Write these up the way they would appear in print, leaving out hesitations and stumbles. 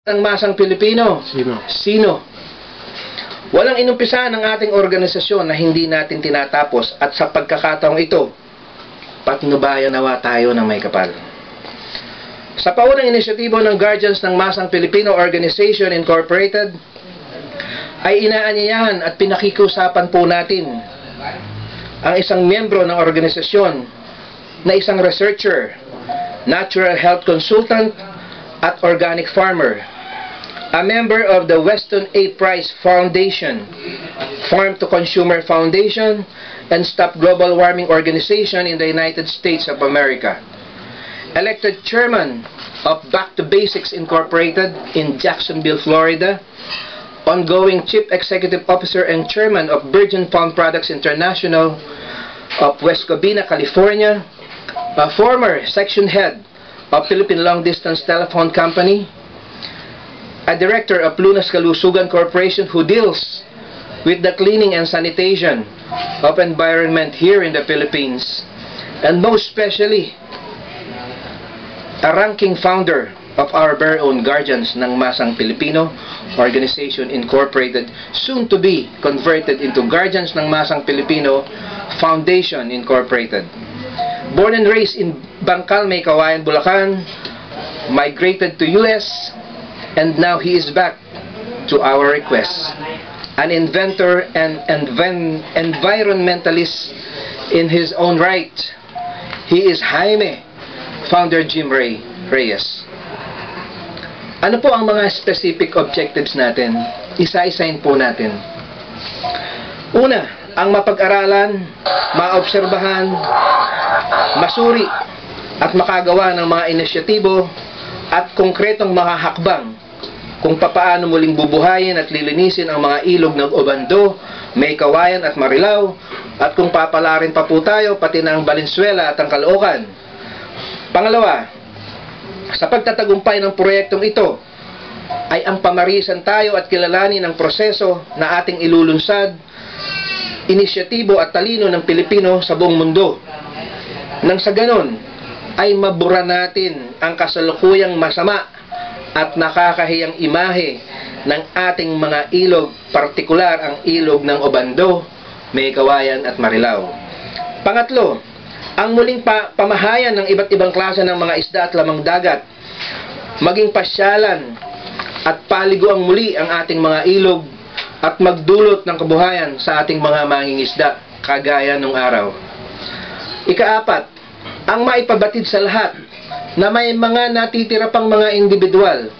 Ang masang Pilipino. Sino? Walang inumpisahan ng ating organisasyon na hindi natin tinatapos at sa pagkakataong ito, patnubayan nawa tayo ng may kapal. Sa paunang inisyatibo ng Guardians ng Masang Pilipino Organization Incorporated, ay inaanyayahan at pinakikiusapan po natin ang isang miyembro ng organisasyon na isang researcher, natural health consultant at organic farmer, a member of the Weston A. Price Foundation, Farm to Consumer Foundation, and Stop Global Warming Organization in the United States of America. Elected chairman of Back to Basics Incorporated in Jacksonville, Florida. Ongoing chief executive officer and chairman of Virgin Farm Products International of West Covina, California. A former section head of Philippine Long Distance Telephone Company. A director of Lunas Kalusugan Corporation who deals with the cleaning and sanitation of environment here in the Philippines, and most especially a ranking founder of our very own Guardians ng Masang Pilipino Organization Incorporated, soon to be converted into Guardians ng Masang Pilipino Foundation Incorporated. Born and raised in Bangkal, May Kawayan, Bulacan, migrated to US, and now he is back to our request. An inventor and environmentalist in his own right. He is Jaime, founder Jim Reyes. Ano po ang mga specific objectives natin? Isa-isahin po natin. Una, ang mapag-aralan, maobserbahan, masuri at makagawa ng mga inisyatibo at konkretong mga hakbang kung papaano muling bubuhayin at lilinisin ang mga ilog ng Obando, May Kawayan at Marilao, at kung papalarin pa po tayo pati ng Valenzuela at ang Caloocan. Pangalawa, sa pagtatagumpay ng proyektong ito ay ang pamarisan tayo at kilalanin ang proseso na ating ilulunsad, inisyatibo at talino ng Pilipino sa buong mundo. Nang sa ganon ay mabura natin ang kasalukuyang masama at nakakahiyang imahe ng ating mga ilog, partikular ang ilog ng Obando, May Kawayan at Marilao. Pangatlo, ang muling pamahayan ng iba't ibang klase ng mga isda at lamang dagat, maging pasyalan at paliguang muli ang ating mga ilog at magdulot ng kabuhayan sa ating mga mangingisda, kagaya nung araw. Ikaapat, ang maipabatid sa lahat na may mga natitira pang mga individual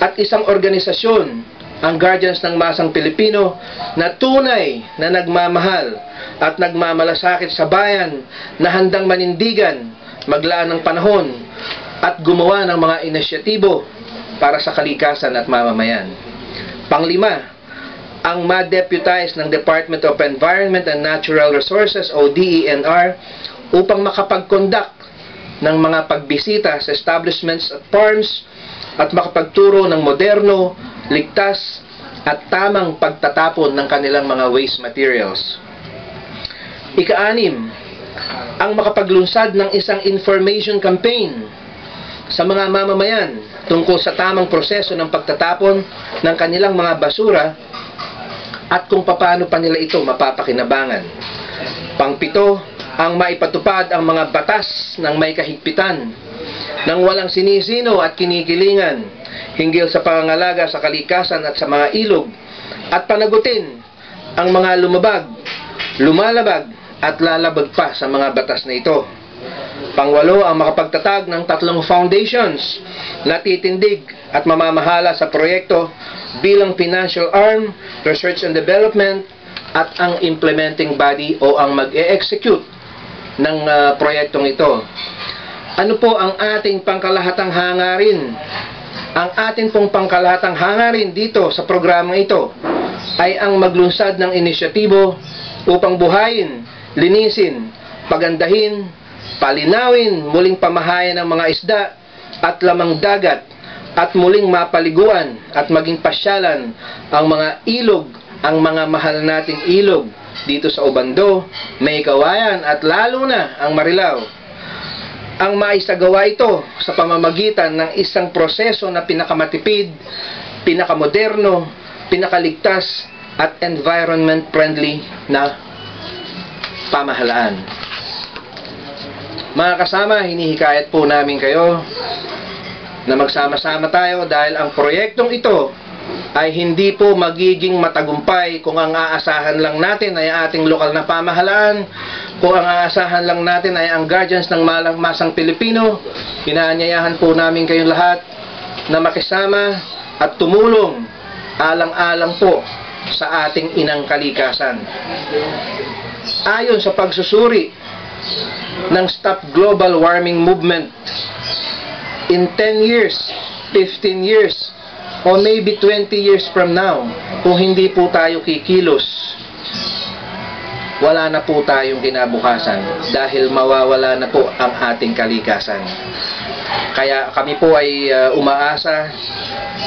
at isang organisasyon, ang Guardians ng Masang Pilipino, na tunay na nagmamahal at nagmamalasakit sa bayan, na handang manindigan, maglaan ng panahon at gumawa ng mga inisyatibo para sa kalikasan at mamamayan. Panglima, ang ma-deputize ng Department of Environment and Natural Resources o DENR upang makapag-conduct ng mga pagbisita sa establishments at farms at makapagturo ng moderno, ligtas at tamang pagtatapon ng kanilang mga waste materials. Ika-anim, ang makapaglunsad ng isang information campaign sa mga mamamayan tungkol sa tamang proseso ng pagtatapon ng kanilang mga basura at kung paano pa nila ito mapapakinabangan. Pangpito, ang maipatupad ang mga batas ng may kahigpitan, ng walang sinisino at kinikilingan hinggil sa pangangalaga sa kalikasan at sa mga ilog, at panagutin ang mga lumalabag at lalabag pa sa mga batas na ito. Pangwalo, ang makapagtatag ng 3 foundations na titindig at mamamahala sa proyekto bilang financial arm, research and development, at ang implementing body o ang mag-e-execute ng proyektong ito. Ano po ang ating pangkalahatang hangarin? Ang ating pong pangkalahatang hangarin dito sa programang ito ay ang maglunsad ng inisyatibo upang buhayin, linisin, pagandahin, palinawin, muling pamahayan ng mga isda at lamang dagat, at muling mapaliguan at maging pasyalan ang mga ilog, ang mga mahal nating ilog dito sa Obando, May Kawayan at lalo na ang Marilao. ang maisagawa ito sa pamamagitan ng isang proseso na pinakamatipid, pinakamoderno, pinakaligtas at environment-friendly na pamahalaan. Mga kasama, hinihikayat po namin kayo na magsama-sama tayo dahil ang proyektong ito ay hindi po magiging matagumpay kung ang aasahan lang natin ay ating lokal na pamahalaan, kung ang aasahan lang natin ay ang guardians ng masang Pilipino. Inaanyayahan po namin kayong lahat na makisama at tumulong alang-alang po sa ating inang kalikasan. Ayon sa pagsusuri ng Stop Global Warming Movement, in 10 years, 15 years, o maybe 20 years from now, kung hindi po tayo kikilos, wala na po tayong kinabukasan dahil mawawala na po ang ating kalikasan. Kaya kami po ay umaasa,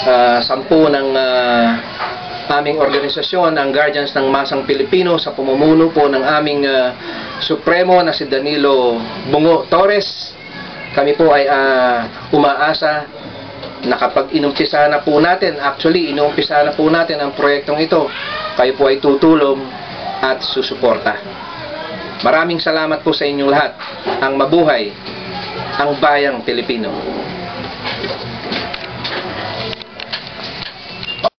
10 ng aming organisasyon, ang Guardians ng Masang Pilipino, sa pamumuno po ng aming Supremo na si Danilo Bungo Torres. Kami po ay umaasa na kapag inumpisa na po natin, actually inumpisa na po natin ang proyektong ito, kayo po ay tutulong at susuporta. Maraming salamat po sa inyong lahat. Ang mabuhay ang bayang Pilipino.